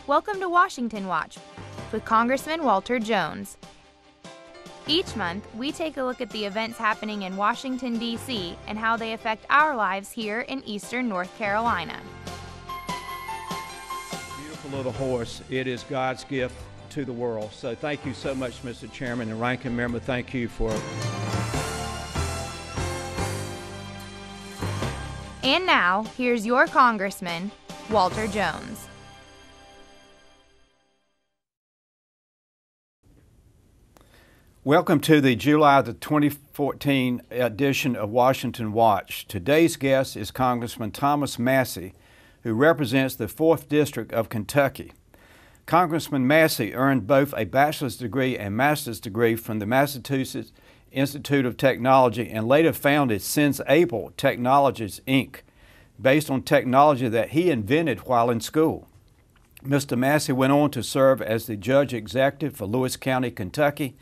Welcome to Washington Watch with Congressman Walter Jones. Each month, we take a look at the events happening in Washington, D.C. and how they affect our lives here in eastern North Carolina. Beautiful little horse. It is God's gift to the world. So thank you so much, Mr. Chairman and Ranking Member. Thank you for... And now, here's your Congressman, Walter Jones. Welcome to the July 2014 edition of Washington Watch. Today's guest is Congressman Thomas Massie, who represents the 4th District of Kentucky. Congressman Massie earned both a bachelor's degree and master's degree from the Massachusetts Institute of Technology and later founded SensAble Technologies, Inc., based on technology that he invented while in school. Mr. Massie went on to serve as the Judge Executive for Lewis County, Kentucky,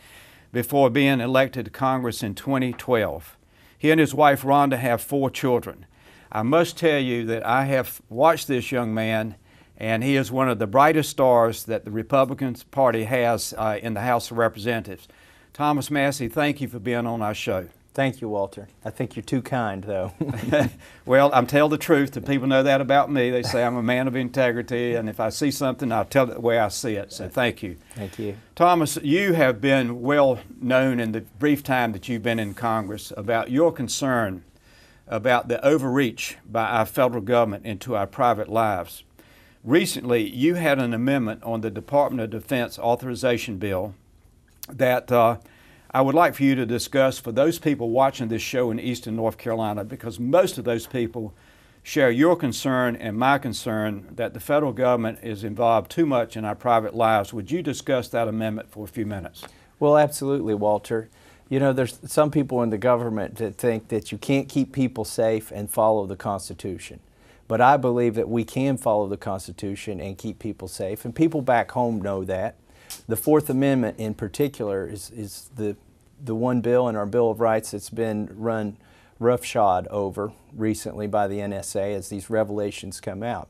before being elected to Congress in 2012. He and his wife Rhonda have 4 children. I must tell you that I have watched this young man, and he is one of the brightest stars that the Republican Party has in the House of Representatives. Thomas Massie, thank you for being on our show. Thank you, Walter. I think you're too kind, though. Well, I'm telling the truth. The people know that about me. They say I'm a man of integrity, and if I see something, I'll tell it the way I see it. So thank you. Thank you. Thomas, you have been well known in the brief time that you've been in Congress about your concern about the overreach by our federal government into our private lives. Recently, you had an amendment on the Department of Defense authorization bill that I would like for you to discuss for those people watching this show in eastern North Carolina, because most of those people share your concern and my concern that the federal government is involved too much in our private lives. Would you discuss that amendment for a few minutes? Well, absolutely, Walter. You know, there's some people in the government that think that you can't keep people safe and follow the Constitution. But I believe that we can follow the Constitution and keep people safe, and people back home know that. The Fourth Amendment in particular is the one bill in our Bill of Rights that's been run roughshod over recently by the NSA as these revelations come out.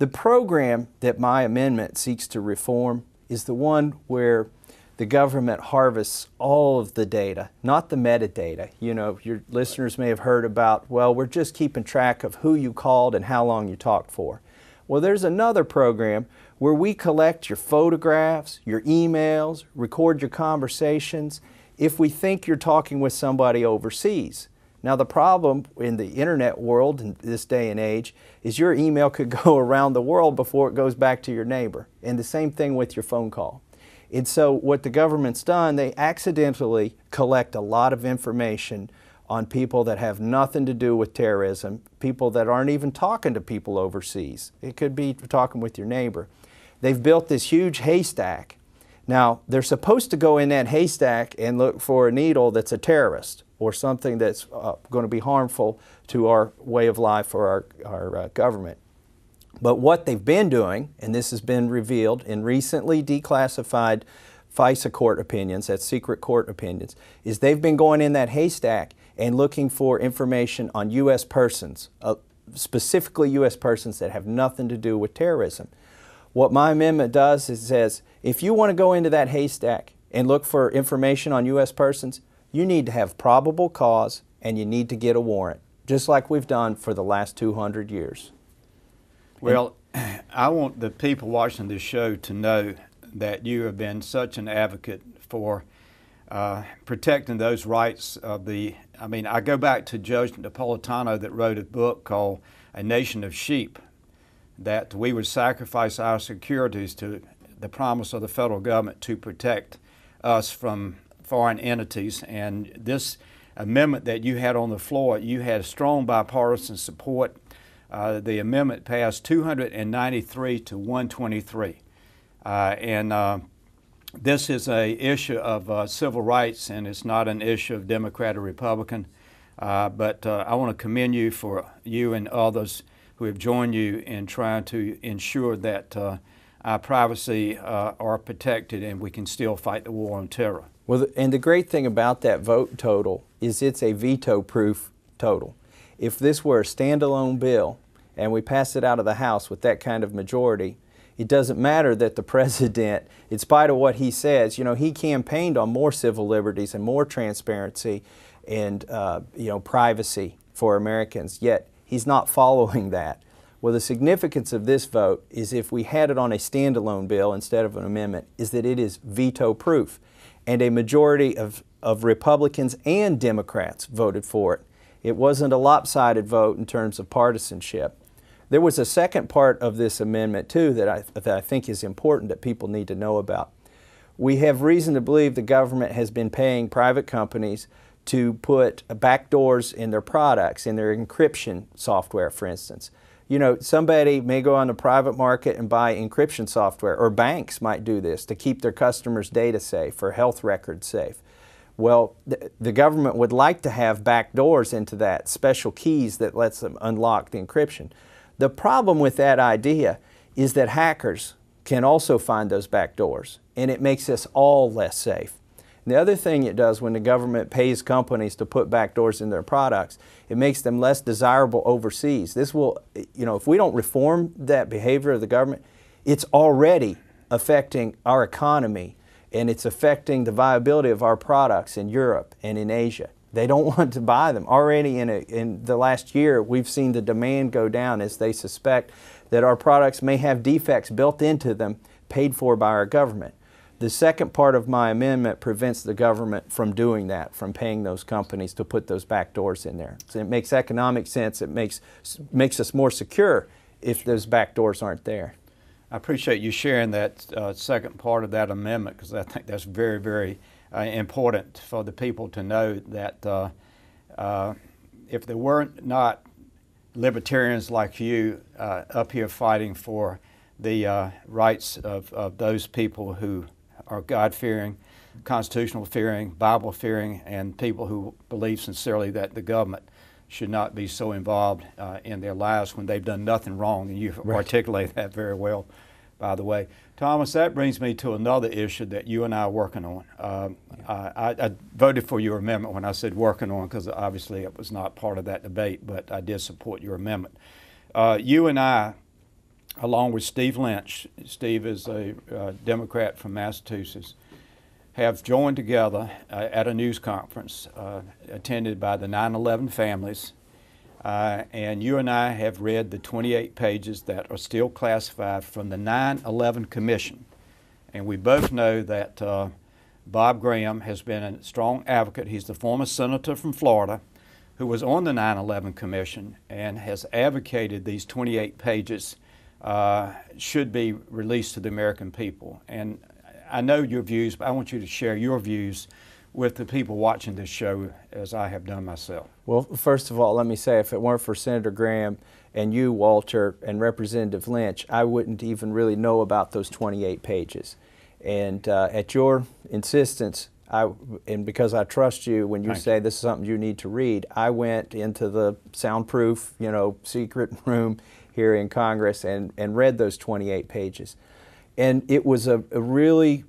The program that my amendment seeks to reform is the one where the government harvests all of the data, not the metadata. You know, your listeners may have heard about, well, we're just keeping track of who you called and how long you talked for. Well, there's another program where we collect your photographs, your emails, record your conversations, if we think you're talking with somebody overseas. Now, the problem in the internet world in this day and age is your email could go around the world before it goes back to your neighbor. And the same thing with your phone call. And so what the government's done, they accidentally collect a lot of information on people that have nothing to do with terrorism, people that aren't even talking to people overseas. It could be talking with your neighbor. They've built this huge haystack. Now, they're supposed to go in that haystack and look for a needle that's a terrorist or something that's going to be harmful to our way of life or our government. But what they've been doing, and this has been revealed in recently declassified FISA court opinions, that's secret court opinions, is they've been going in that haystack and looking for information on U.S. persons, specifically U.S. persons that have nothing to do with terrorism. What my amendment does is it says, if you want to go into that haystack and look for information on U.S. persons, you need to have probable cause and you need to get a warrant, just like we've done for the last 200 years. Well, I want the people watching this show to know that you have been such an advocate for protecting those rights of the, I go back to Judge Napolitano that wrote a book called A Nation of Sheep, that we would sacrifice our securities to the promise of the federal government to protect us from foreign entities. And this amendment that you had on the floor, you had strong bipartisan support. The amendment passed 293 to 123. This is an issue of civil rights, and it's not an issue of Democrat or Republican. But I want to commend you for you and others who have joined you in trying to ensure that our privacy are protected and we can still fight the war on terror. Well, and the great thing about that vote total is it's a veto-proof total. If this were a standalone bill and we passed it out of the House with that kind of majority, It doesn't matter that the president, in spite of what he says, you know, he campaigned on more civil liberties and more transparency and you know, privacy for Americans, yet he's not following that. Well, the significance of this vote is, if we had it on a standalone bill instead of an amendment, is that it is veto proof. And a majority of Republicans and Democrats voted for it. It wasn't a lopsided vote in terms of partisanship. There was a second part of this amendment too that I think is important, that people need to know about. We have reason to believe the government has been paying private companies to put backdoors in their products, in their encryption software, for instance. You know, somebody may go on the private market and buy encryption software, or banks might do this to keep their customers' data safe or health records safe. Well, the government would like to have backdoors into that, special keys that lets them unlock the encryption. The problem with that idea is that hackers can also find those backdoors, and it makes us all less safe. And the other thing it does when the government pays companies to put backdoors in their products, it makes them less desirable overseas. This will, you know, if we don't reform that behavior of the government, it's already affecting our economy, and it's affecting the viability of our products in Europe and in Asia. They don't want to buy them. Already in the last year, we've seen the demand go down as they suspect that our products may have defects built into them paid for by our government. The second part of my amendment prevents the government from doing that, from paying those companies to put those backdoors in there. So it makes economic sense. It makes us more secure if those backdoors aren't there. I appreciate you sharing that second part of that amendment, because I think that's very, very important for the people to know that if there weren't not libertarians like you up here fighting for the rights of those people who are God-fearing, constitutional-fearing, Bible-fearing, and people who believe sincerely that the government should not be so involved in their lives when they've done nothing wrong. And you've articulated that very well, by the way. Thomas, that brings me to another issue that you and I are working on. I voted for your amendment when I said working on, because obviously it was not part of that debate, but I did support your amendment. You and I, along with Steve Lynch, Steve is a Democrat from Massachusetts, have joined together at a news conference attended by the 9/11 families. And you and I have read the 28 pages that are still classified from the 9/11 Commission. And we both know that Bob Graham has been a strong advocate. He's the former senator from Florida who was on the 9/11 Commission and has advocated these 28 pages should be released to the American people. And I know your views, but I want you to share your views with the people watching this show, as I have done myself. Well, first of all, let me say, if it weren't for Senator Graham and you, Walter, and Representative Lynch, I wouldn't even really know about those 28 pages. And at your insistence, and because I trust you, when you say this is something you need to read, I went into the soundproof, you know, secret room here in Congress and read those 28 pages. And it was a really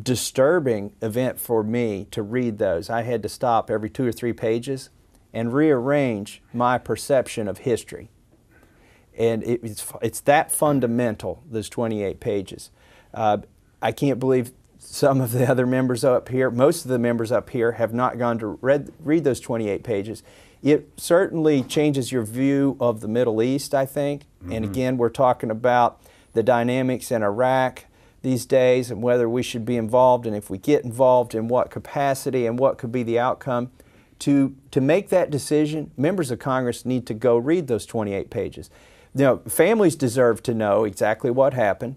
disturbing event for me to read those. I had to stop every 2 or 3 pages and rearrange my perception of history. And it's that fundamental, those 28 pages. I can't believe some of the other members up here, most of the members up here, have not gone to read those 28 pages. It certainly changes your view of the Middle East, I think. And again, we're talking about the dynamics in Iraq these days and whether we should be involved, and if we get involved, in what capacity and what could be the outcome. To make that decision, members of Congress need to go read those 28 pages. You know, families deserve to know exactly what happened.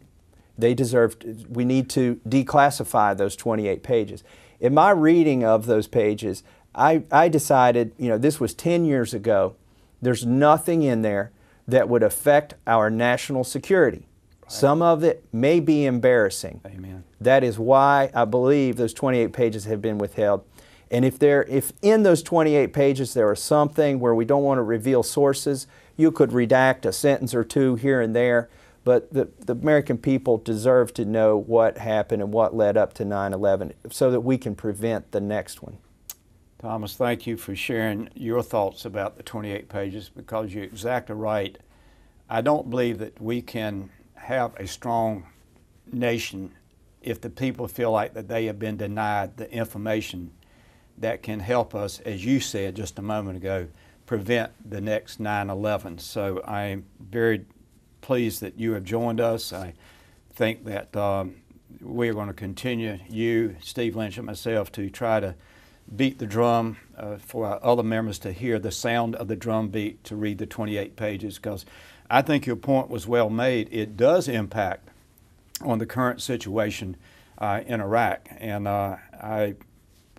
We need to declassify those 28 pages. In my reading of those pages, I decided, you know, this was 10 years ago, there's nothing in there that would affect our national security. Some of it may be embarrassing. Amen. That is why I believe those 28 pages have been withheld. And if in those 28 pages there is something where we don't want to reveal sources, you could redact a sentence or two here and there. But the American people deserve to know what happened and what led up to 9/11 so that we can prevent the next one. Thomas, thank you for sharing your thoughts about the 28 pages, because you're exactly right. I don't believe that we can have a strong nation if the people feel like that they have been denied the information that can help us, as you said just a moment ago, prevent the next 9/11. So I am very pleased that you have joined us. I think that we are going to continue, you, Steve Lynch, and myself, to try to beat the drum for our other members to hear the sound of the drum beat, to read the 28 pages, because I think your point was well made. It does impact on the current situation in Iraq, and I,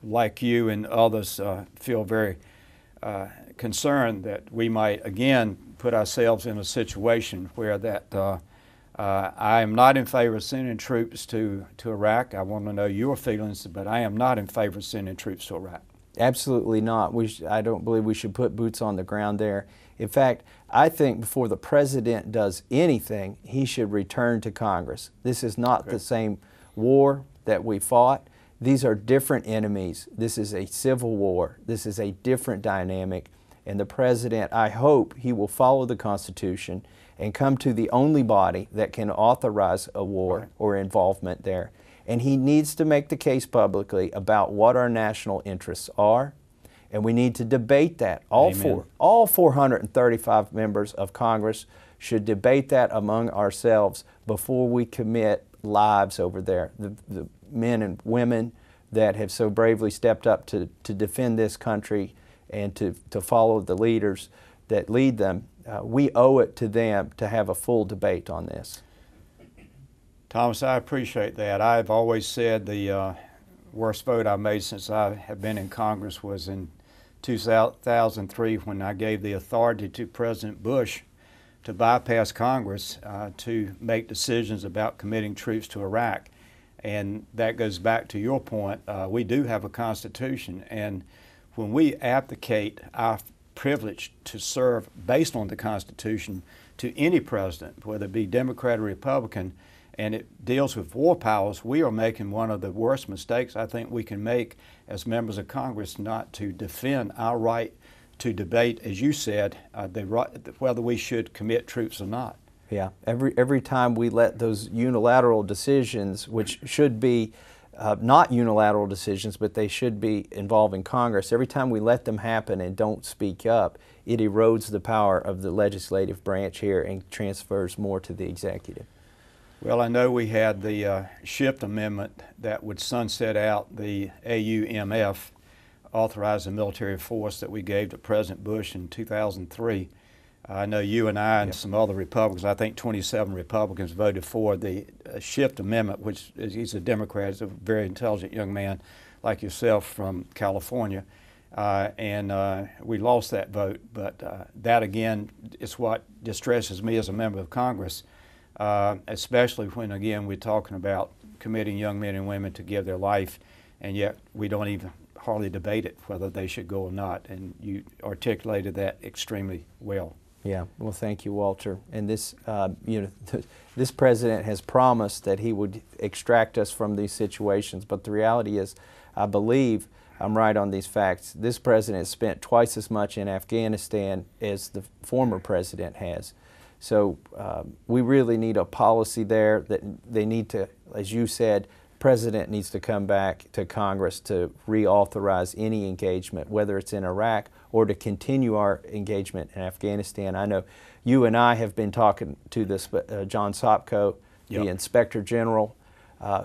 like you and others, feel very concerned that we might again put ourselves in a situation where that I am not in favor of sending troops to Iraq. I want to know your feelings, but I am not in favor of sending troops to Iraq. Absolutely not. I don't believe we should put boots on the ground there. In fact, I think before the President does anything, he should return to Congress. This is not the same war that we fought. These are different enemies. This is a civil war. This is a different dynamic. And the President, I hope he will follow the Constitution and come to the only body that can authorize a war or involvement there. And he needs to make the case publicly about what our national interests are, and we need to debate that. All 435 members of Congress should debate that among ourselves before we commit lives over there. The men and women that have so bravely stepped up to defend this country and to follow the leaders that lead them, we owe it to them to have a full debate on this. Thomas, I appreciate that. I've always said the worst vote I made since I have been in Congress was in 2003, when I gave the authority to President Bush to bypass Congress to make decisions about committing troops to Iraq. And that goes back to your point. We do have a Constitution, and when we abdicate our privilege to serve based on the Constitution to any president, whether it be Democrat or Republican, and it deals with war powers, we are making one of the worst mistakes I think we can make as members of Congress, not to defend our right to debate, as you said, whether we should commit troops or not. Yeah, every time we let those unilateral decisions, which should be not unilateral decisions, but they should be involving Congress, every time we let them happen and don't speak up, it erodes the power of the legislative branch here and transfers more to the executive. Well, I know we had the Shift Amendment that would sunset out the AUMF, authorizing military force, that we gave to President Bush in 2003. I know you and I and some other Republicans, I think 27 Republicans, voted for the Shift Amendment, which he's a Democrat, he's a very intelligent young man like yourself from California. We lost that vote, but that again is what distresses me as a member of Congress, especially when, again, we're talking about committing young men and women to give their life, and yet we don't even hardly debate it, whether they should go or not, and you articulated that extremely well. Yeah, well, thank you, Walter. And this, this president has promised that he would extract us from these situations, but the reality is, I believe I'm right on these facts. This president spent twice as much in Afghanistan as the former president has. So we really need a policy there that they need to, as you said, the president needs to come back to Congress to reauthorize any engagement, whether it's in Iraq or to continue our engagement in Afghanistan. I know you and I have been talking to this, John Sopko, the Inspector General,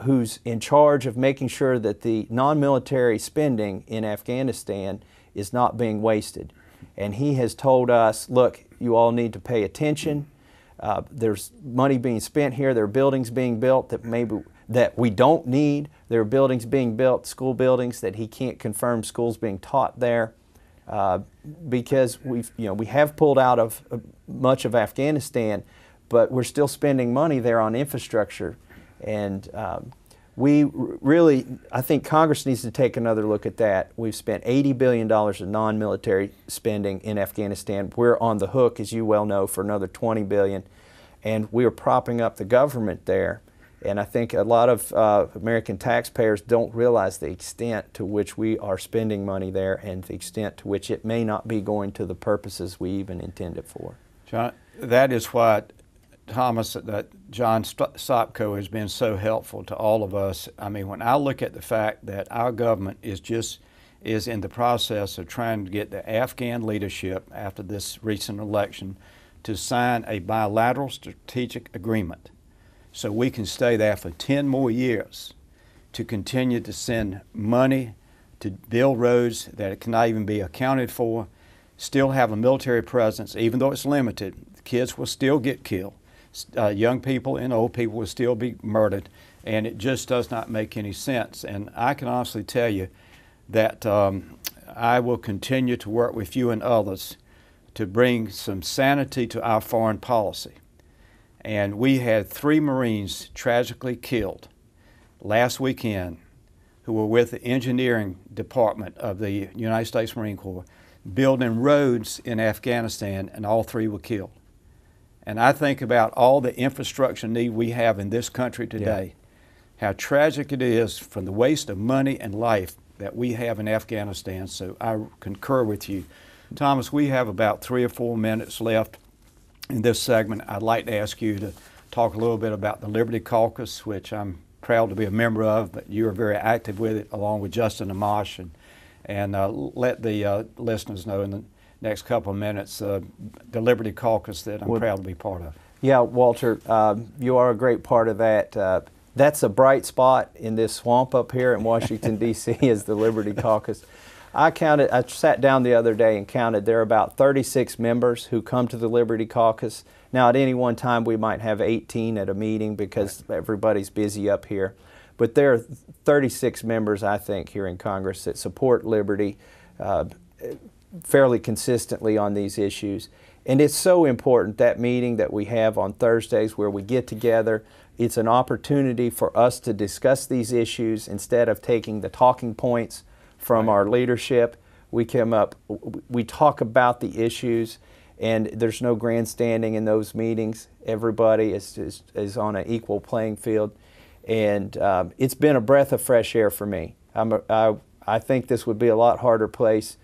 who's in charge of making sure that the non-military spending in Afghanistan is not being wasted. And he has told us, look, you all need to pay attention. There's money being spent here. There are buildings being built that we don't need. There are buildings being built, school buildings, that he can't confirm schools being taught there, because we have pulled out of much of Afghanistan, but we're still spending money there on infrastructure. And I think Congress needs to take another look at that. We've spent $80 billion of non-military spending in Afghanistan. We're on the hook, as you well know, for another $20 billion, and we are propping up the government there. And I think a lot of American taxpayers don't realize the extent to which we are spending money there and the extent to which it may not be going to the purposes we even intend it for. John, that is what Thomas, that John Sopko has been so helpful to all of us. I mean, when I look at the fact that our government is in the process of trying to get the Afghan leadership after this recent election to sign a bilateral strategic agreement so we can stay there for 10 more years to continue to send money to build roads that cannot even be accounted for, still have a military presence, even though it's limited. Kids will still get killed. Young people and old people will still be murdered, and it just does not make any sense. And I can honestly tell you that I will continue to work with you and others to bring some sanity to our foreign policy. And we had 3 Marines tragically killed last weekend who were with the engineering department of the United States Marine Corps building roads in Afghanistan, and all 3 were killed. And I think about all the infrastructure need we have in this country today, how tragic it is from the waste of money and life that we have in Afghanistan. So I concur with you. Thomas, we have about 3 or 4 minutes left in this segment. I'd like to ask you to talk a little bit about the Liberty Caucus, which I'm proud to be a member of, but you are very active with it along with Justin Amash, and let the listeners know in the next couple of minutes the Liberty Caucus that I'm proud to be part of. Yeah, Walter, you are a great part of that. That's a bright spot in this swamp up here in Washington, D.C. is the Liberty Caucus. I sat down the other day and counted, there are about 36 members who come to the Liberty Caucus. Now, at any one time, we might have 18 at a meeting because everybody's busy up here. But there are 36 members, I think, here in Congress that support liberty fairly consistently on these issues. And it's so important, that meeting that we have on Thursdays where we get together. It's an opportunity for us to discuss these issues instead of taking the talking points from our leadership. We talk about the issues, and there's no grandstanding in those meetings. Everybody is on an equal playing field, and it's been a breath of fresh air for me. I think this would be a lot harder place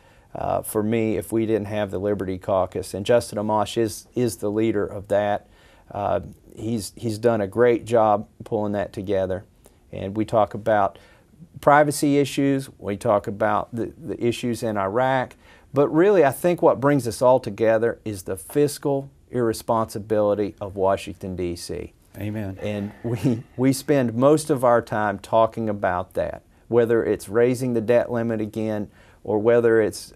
for me if we didn't have the Liberty Caucus, and Justin Amash is the leader of that. He's done a great job pulling that together, and we talk about privacy issues, we talk about the issues in Iraq, but really I think what brings us all together is the fiscal irresponsibility of Washington, D.C. Amen. And we spend most of our time talking about that, whether it's raising the debt limit again or whether it's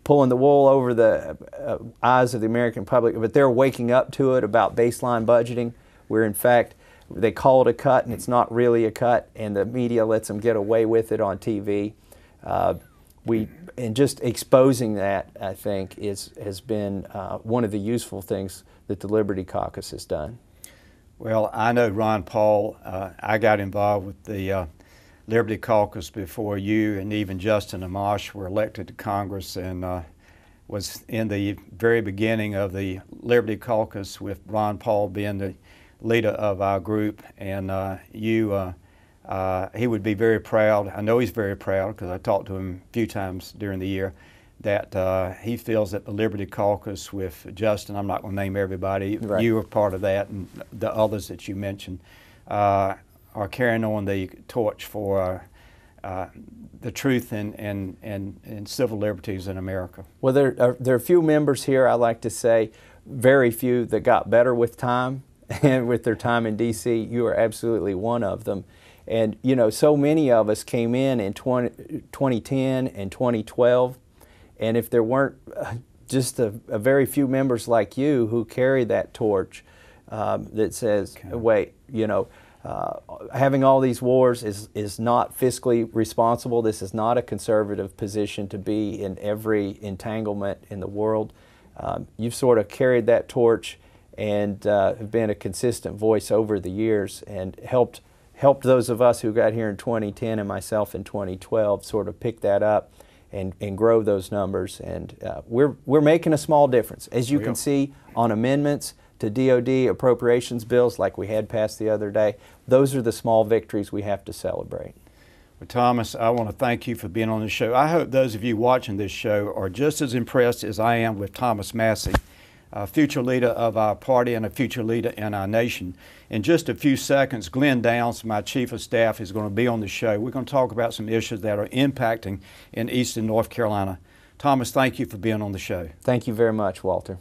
pulling the wool over the eyes of the American public, but they're waking up to it about baseline budgeting, where in fact they call it a cut and it's not really a cut, and the media lets them get away with it on TV. And just exposing that, I think, has been one of the useful things that the Liberty Caucus has done. Well, I know Ron Paul. I got involved with the Liberty Caucus before you and even Justin Amash were elected to Congress, and was in the very beginning of the Liberty Caucus with Ron Paul being the leader of our group, and he would be very proud. I know he's very proud because I talked to him a few times during the year, that he feels that the Liberty Caucus with Justin, I'm not going to name everybody, right. You are part of that, and the others that you mentioned, are carrying on the torch for the truth and civil liberties in America. Well, there are a few members here, I like to say, very few that got better with time and with their time in D.C. You are absolutely one of them. And, you know, so many of us came in 2010 and 2012, and if there weren't just a very few members like you who carry that torch that says, wait, you know, having all these wars is not fiscally responsible. This is not a conservative position to be in every entanglement in the world. You've sort of carried that torch and have been a consistent voice over the years and helped those of us who got here in 2010 and myself in 2012 sort of pick that up and grow those numbers. And we're making a small difference. As you can see on amendments to DOD appropriations bills like we had passed the other day, those are the small victories we have to celebrate. Well, Thomas, I want to thank you for being on the show. I hope those of you watching this show are just as impressed as I am with Thomas Massie. a future leader of our party and a future leader in our nation. In just a few seconds, Glenn Downs, my Chief of Staff, is going to be on the show. We're going to talk about some issues that are impacting in Eastern North Carolina. Thomas, thank you for being on the show. Thank you very much, Walter.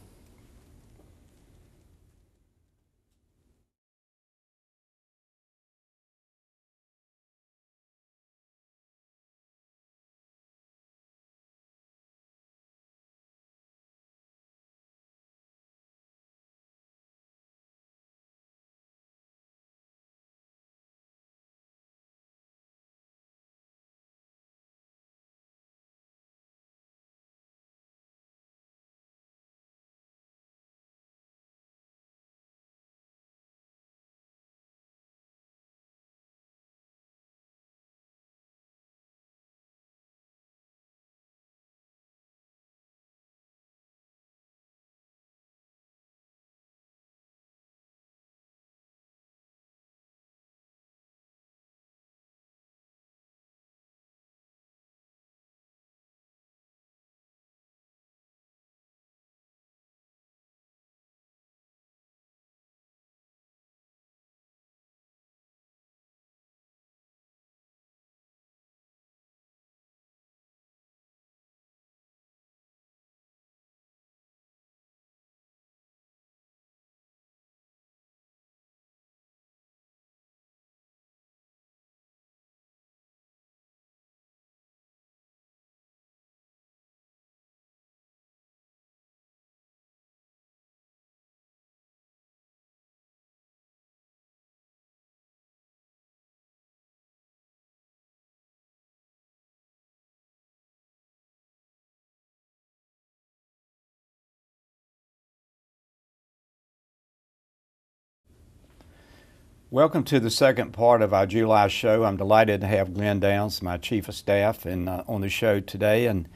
Welcome to the second part of our July show. I'm delighted to have Glenn Downs, my Chief of Staff, on the show today. And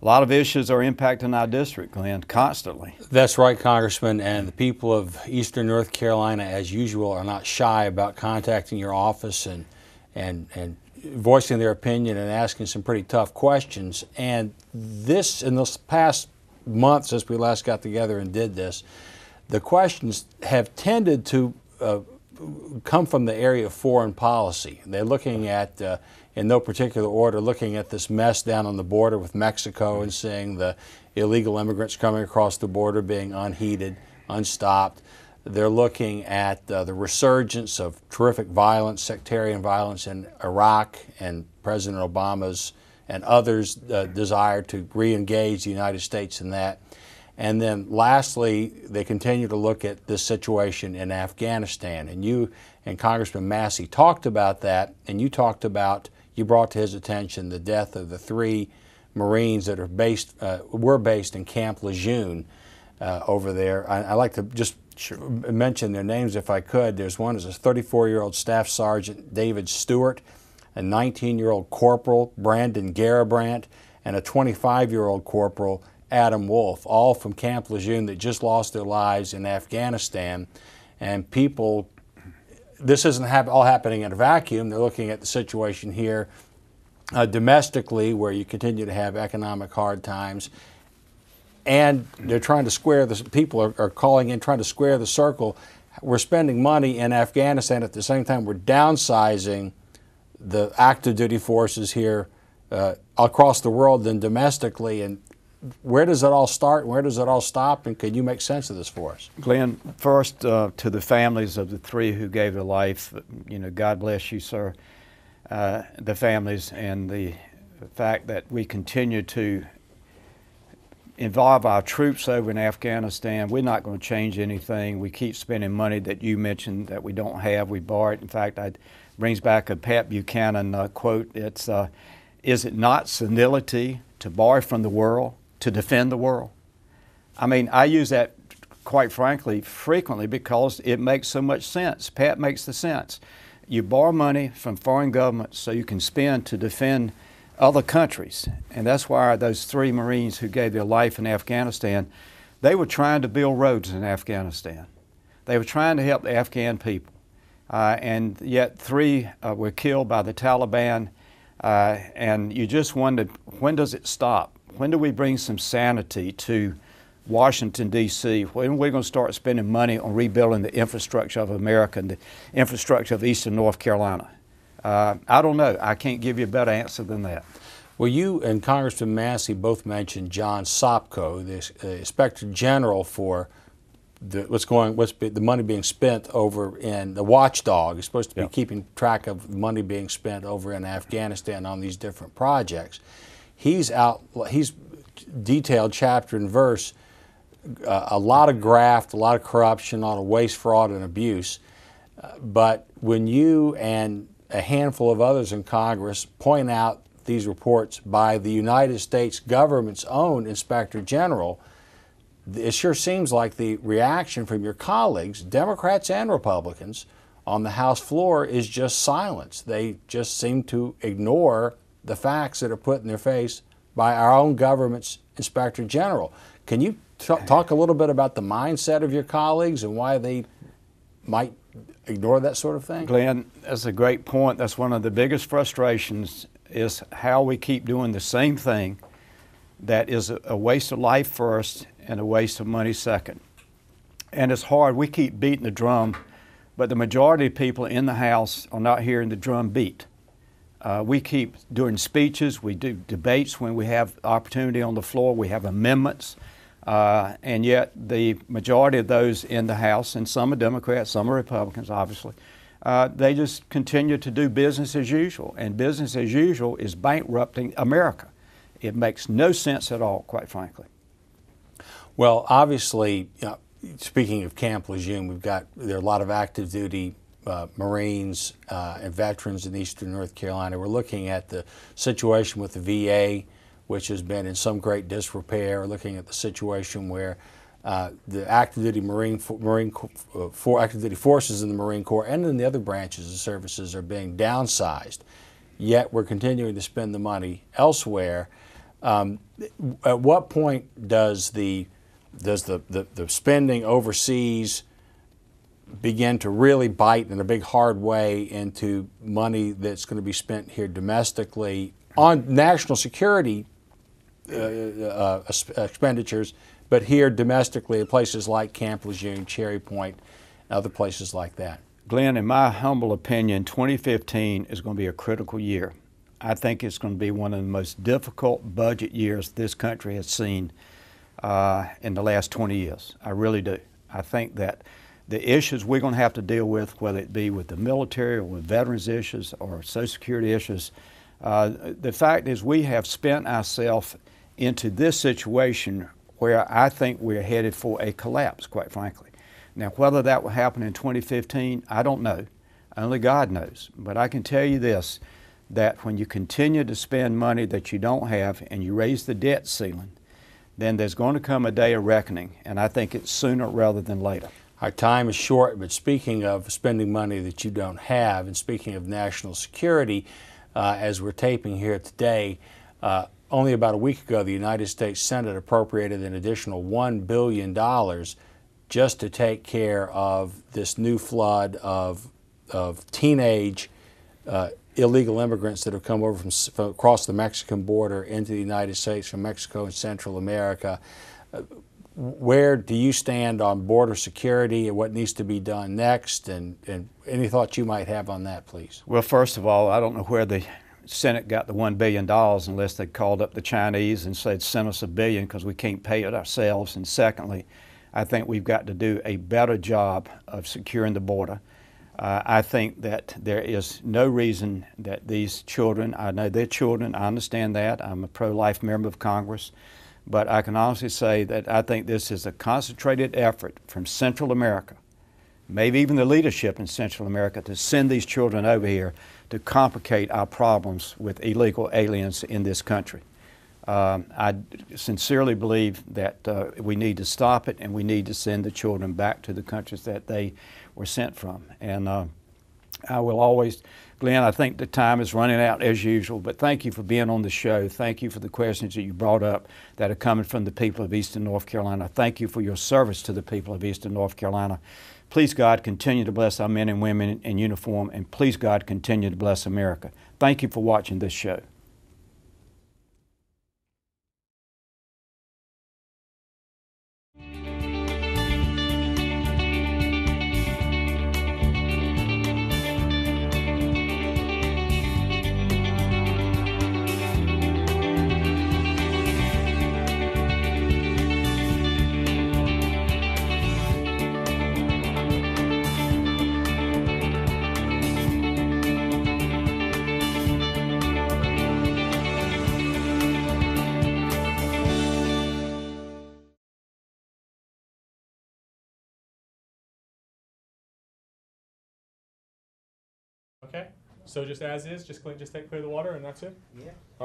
a lot of issues are impacting our district, Glenn, constantly. That's right, Congressman. And the people of Eastern North Carolina, as usual, are not shy about contacting your office and voicing their opinion and asking some pretty tough questions. And this, in this past month since we last got together and did this, the questions have tended to come from the area of foreign policy. They're looking at, in no particular order, looking at this mess down on the border with Mexico and seeing the illegal immigrants coming across the border being unheeded, unstopped. They're looking at the resurgence of terrific violence, sectarian violence in Iraq, and President Obama's and others' desire to re-engage the United States in that. And then lastly, they continue to look at this situation in Afghanistan. And you and Congressman Massie talked about that, and you brought to his attention the death of the 3 Marines that are were based in Camp Lejeune over there. I'd like to just mention their names if I could. There's one is a 34-year-old Staff Sergeant David Stewart, a 19-year-old Corporal Brandon Garabrandt, and a 25-year-old Corporal Adam Wolf, all from Camp Lejeune that just lost their lives in Afghanistan. And people, this isn't all happening in a vacuum. They're looking at the situation here domestically, where you continue to have economic hard times. And they're trying to square this, people are calling in, trying to square the circle. We're spending money in Afghanistan at the same time we're downsizing the active duty forces here across the world and domestically. And where does it all start? Where does it all stop? And can you make sense of this for us? Glenn, first to the families of the 3 who gave their life, God bless you, sir. The families, and the fact that we continue to involve our troops over in Afghanistan. We're not going to change anything. We keep spending money that you mentioned that we don't have. We borrow it. In fact, it brings back a Pat Buchanan quote. It's, is it not senility to borrow from the world to defend the world? I mean, I use that, quite frankly, frequently because it makes so much sense. Pat makes the sense. You borrow money from foreign governments so you can spend to defend other countries. And that's why those 3 Marines who gave their life in Afghanistan, they were trying to build roads in Afghanistan. They were trying to help the Afghan people. And yet 3 were killed by the Taliban. And you just wondered, when does it stop? When do we bring some sanity to Washington, D.C., when we're going to start spending money on rebuilding the infrastructure of America and the infrastructure of Eastern North Carolina? I don't know. I can't give you a better answer than that. Well, you and Congressman Massie both mentioned John Sopko, the Inspector General for the money being spent over in the watchdog. Is supposed to be keeping track of the money being spent over in Afghanistan on these different projects. He's detailed chapter and verse a lot of graft, a lot of corruption, a lot of waste, fraud, and abuse. But when you and a handful of others in Congress point out these reports by the United States government's own Inspector General, it sure seems like the reaction from your colleagues, Democrats and Republicans, on the House floor is just silence. They just seem to ignore the facts that are put in their face by our own government's Inspector General. Can you talk a little bit about the mindset of your colleagues and why they might ignore that sort of thing? Glenn, that's a great point. That's one of the biggest frustrations, is how we keep doing the same thing that is a waste of life first and a waste of money second. And it's hard. We keep beating the drum, but the majority of people in the House are not hearing the drum beat. We keep doing speeches. We do debates when we have opportunity on the floor. We have amendments. And yet the majority of those in the House, and some are Democrats, some are Republicans, obviously, they just continue to do business as usual. And business as usual is bankrupting America. It makes no sense at all, quite frankly. Well, obviously, speaking of Camp Lejeune, there are a lot of active duty Marines and veterans in Eastern North Carolina. We're looking at the situation with the VA, which has been in some great disrepair. We're looking at the situation where the active duty active duty forces in the Marine Corps and in the other branches of services are being downsized. Yet we're continuing to spend the money elsewhere. At what point does the spending overseas begin to really bite in a big hard way into money that's going to be spent here domestically on national security expenditures, but here domestically at places like Camp Lejeune, Cherry Point, other places like that? Glenn, in my humble opinion, 2015 is going to be a critical year. I think it's going to be one of the most difficult budget years this country has seen in the last 20 years. I really do. I think that the issues we're going to have to deal with, whether it be with the military or with veterans issues or Social Security issues, the fact is we have spent ourselves into this situation where I think we're headed for a collapse, quite frankly. Now, whether that will happen in 2015, I don't know. Only God knows. But I can tell you this, that when you continue to spend money that you don't have and you raise the debt ceiling, then there's going to come a day of reckoning, and I think it's sooner rather than later. Our time is short, but speaking of spending money that you don't have, and speaking of national security, as we're taping here today, only about a week ago, the United States Senate appropriated an additional $1 billion just to take care of this new flood of teenage illegal immigrants that have come over from across the Mexican border into the United States from Mexico and Central America. Where do you stand on border security and what needs to be done next, and any thoughts you might have on that, please? Well, first of all, I don't know where the Senate got the $1 billion unless they called up the Chinese and said, send us $1 billion because we can't pay it ourselves. And secondly, I think we've got to do a better job of securing the border. I think that there is no reason that these children, I know they're children, I understand that. I'm a pro-life member of Congress. But I can honestly say that I think this is a concentrated effort from Central America, maybe even the leadership in Central America, to send these children over here to complicate our problems with illegal aliens in this country. I sincerely believe that we need to stop it, and we need to send the children back to the countries that they were sent from. And I will always, Glenn, I think the time is running out as usual, but thank you for being on the show. Thank you for the questions that you brought up that are coming from the people of Eastern North Carolina. Thank you for your service to the people of Eastern North Carolina. Please, God, continue to bless our men and women in uniform, and please, God, continue to bless America. Thank you for watching this show. Okay, so just as is, just clear the water and that's it? Yeah.